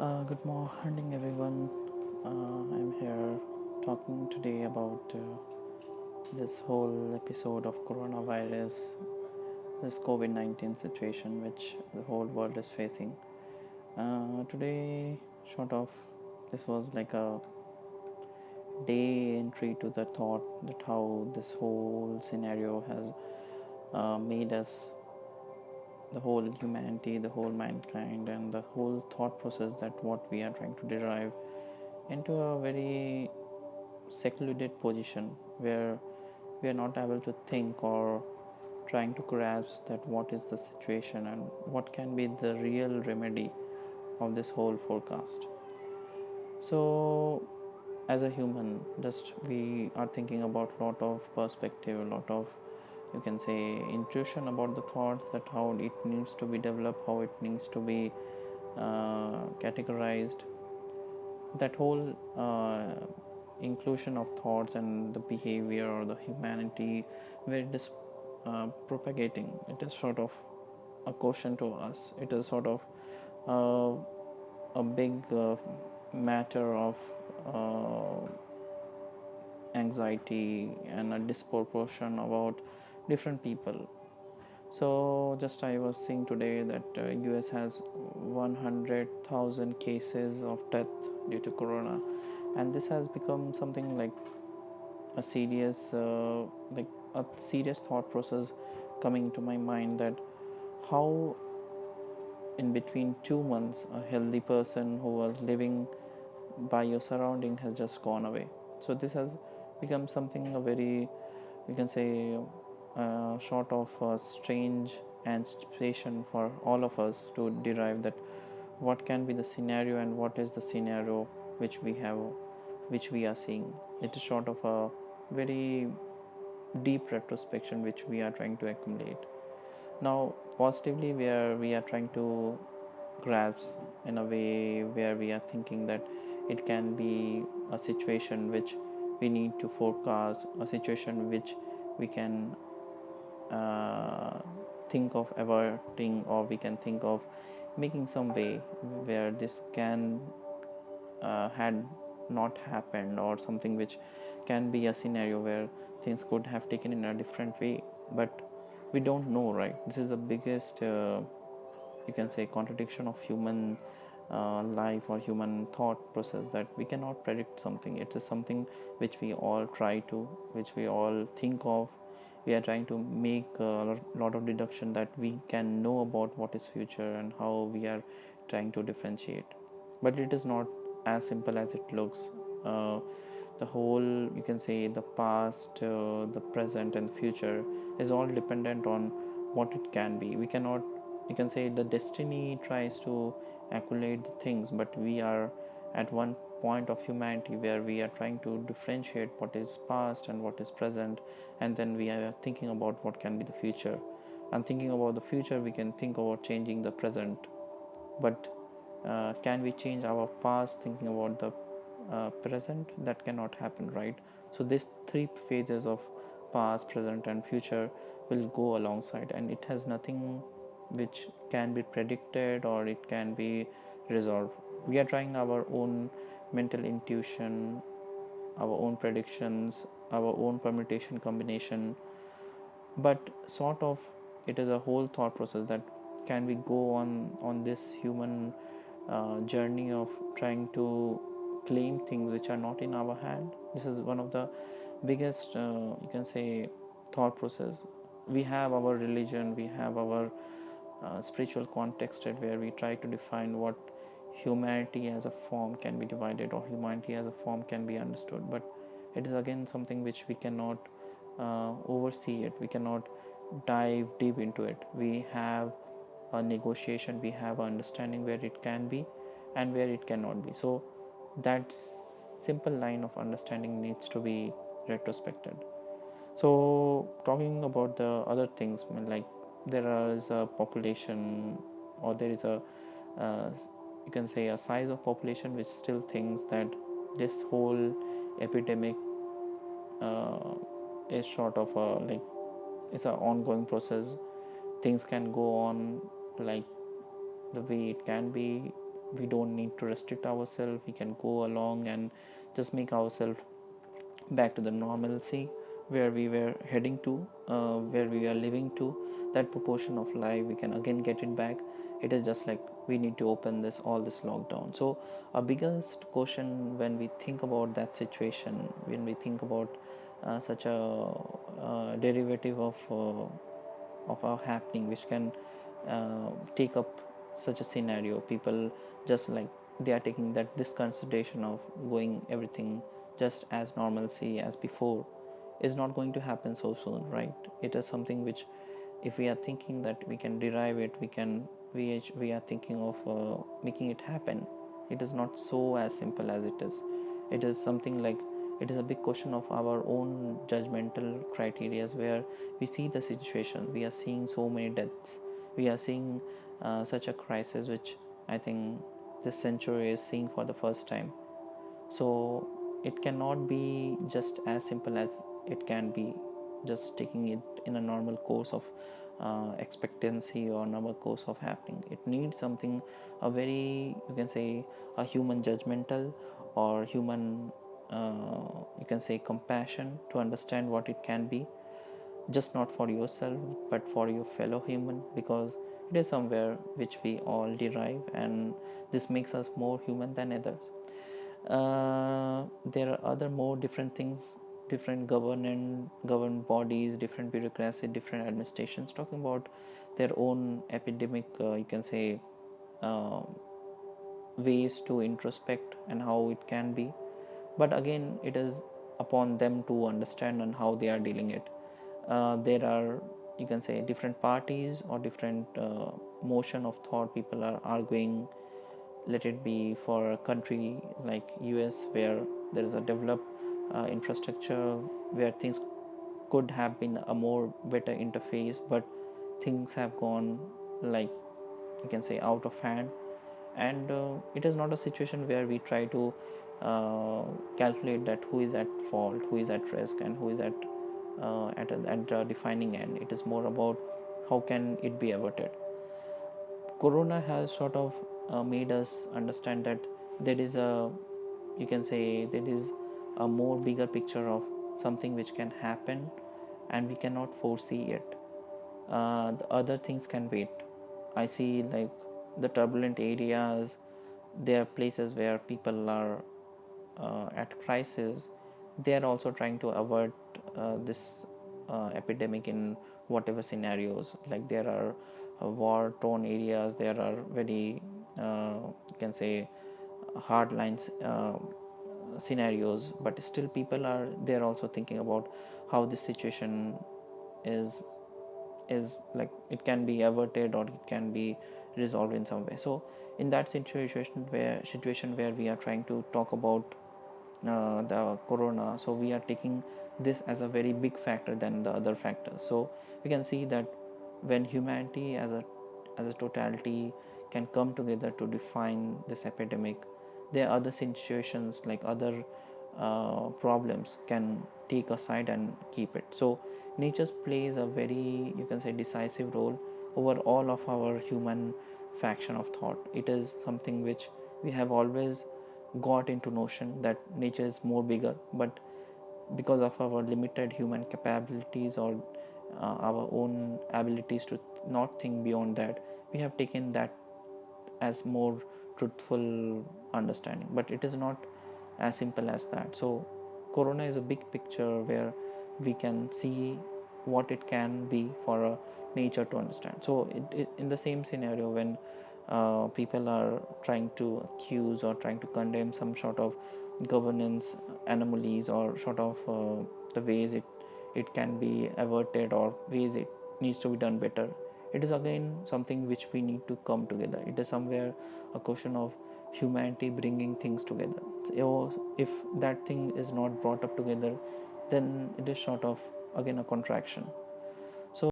Good morning, everyone. I'm here talking today about this whole episode of coronavirus, this COVID 19 situation which the whole world is facing. Today, sort of, this was like a day entry to the thought that how this whole scenario has made us, the whole humanity, the whole mankind, and the whole thought process that what we are trying to derive into a very secluded position where we are not able to think or trying to grasp that what is the situation and what can be the real remedy of this whole forecast. So as a human, just we are thinking about a lot of perspective, a lot of, you can say, intuition about the thoughts, that how it needs to be developed, how it needs to be categorized, that whole inclusion of thoughts and the behavior or the humanity where it is propagating. It is sort of a question to us. It is sort of a big matter of uh, anxiety and a disproportion about different people. So just I was seeing today that US has 100,000 cases of death due to corona, and this has become something like a serious thought process coming to my mind, that how in between 2 months a healthy person who was living by your surrounding has just gone away. So this has become something a very, you can say, sort of strange and situation for all of us to derive that what can be the scenario and what is the scenario which we have, which we are seeing. It is sort of a very deep retrospection which we are trying to accumulate. Now positively we are trying to grasp in a way where we are thinking that it can be a situation which we need to forecast, a situation which we can uh, think of averting, or we can think of making some way where this can had not happened, or something which can be a scenario where things could have taken in a different way. But we don't know, right? This is the biggest you can say contradiction of human life or human thought process, that we cannot predict something. It is something which we all try to, which we all think of. We are trying to make a lot of deduction that we can know about what is future and how we are trying to differentiate. But it is not as simple as it looks. The whole, you can say, the past, the present and the future is all dependent on what it can be. We cannot, you can say, the destiny tries to accumulate the things, but we are at one point of humanity where we are trying to differentiate what is past and what is present, and then we are thinking about what can be the future. And thinking about the future, we can think about changing the present. But can we change our past thinking about the present? That cannot happen, right? So these three phases of past, present and future will go alongside, and it has nothing which can be predicted or it can be resolved. We are trying our own mental intuition, our own predictions, our own permutation combination, but sort of it is a whole thought process that can we go on this human journey of trying to claim things which are not in our hand. This is one of the biggest you can say thought process. We have our religion, we have our spiritual context where we try to define what humanity as a form can be divided, or humanity as a form can be understood. But it is again something which we cannot oversee it, we cannot dive deep into it. We have a negotiation, we have an understanding where it can be and where it cannot be. So that simple line of understanding needs to be retrospected. So talking about the other things, like there is a population, or there is a uh, you can say a size of population which still thinks that this whole epidemic uh, is sort of a, like, it's an ongoing process. Things can go on like the way it can be, we don't need to restrict ourselves. We can go along and just make ourselves back to the normalcy where we were heading to, where we are living to. That proportion of life we can again get it back. It is just like we need to open this lockdown. So our biggest question when we think about that situation, when we think about such a derivative of our happening, which can take up such a scenario, people just like they are taking that this consideration of going everything just as normalcy as before is not going to happen so soon, right? It is something which, if we are thinking that we can derive it, we are thinking of making it happen. It is not so as simple as it is. It is something like, it is a big question of our own judgmental criteria, where we see the situation, we are seeing so many deaths, we are seeing such a crisis which I think this century is seeing for the first time. So it cannot be just as simple as it can be just taking it in a normal course of expectancy or normal course of happening. It needs something, a very, you can say, a human judgmental or human, you can say, compassion to understand what it can be, just not for yourself but for your fellow human, because it is somewhere which we all derive, and this makes us more human than others. There are other more different things, different governed bodies, different bureaucracy, different administrations talking about their own epidemic, you can say, uh, ways to introspect and how it can be. But again, it is upon them to understand and how they are dealing it. There are, you can say, different parties or different motion of thought people are arguing. Let it be for a country like US, where there is a developed infrastructure, where things could have been a more better interface, but things have gone, like, you can say, out of hand. And it is not a situation where we try to calculate that who is at fault, who is at risk, and who is at a defining end. It is more about how can it be averted. Corona has sort of made us understand that there is a, you can say, there is a more bigger picture of something which can happen and we cannot foresee it. The other things can wait. I see, like, the turbulent areas, there are places where people are at crisis. They are also trying to avert this epidemic in whatever scenarios. Like, there are war torn areas, there are very, you can say, hard lines scenarios, but still people are there also thinking about how this situation is like it can be averted or it can be resolved in some way. So in that situation where we are trying to talk about the corona, so we are taking this as a very big factor than the other factors. So we can see that when humanity as a totality can come together to define this epidemic, there are other situations, like other problems can take aside and keep it. So nature plays a very, you can say, decisive role over all of our human faction of thought. It is something which we have always got into notion that nature is more bigger, but because of our limited human capabilities or our own abilities to not think beyond that, we have taken that as more truthful understanding, but it is not as simple as that. So corona is a big picture where we can see what it can be for a nature to understand. So in the same scenario, when people are trying to accuse or trying to condemn some sort of governance anomalies, or sort of the ways it can be averted or ways it needs to be done better, it is again something which we need to come together. It is somewhere a question of humanity bringing things together. So if that thing is not brought up together, then it is sort of again a contraction.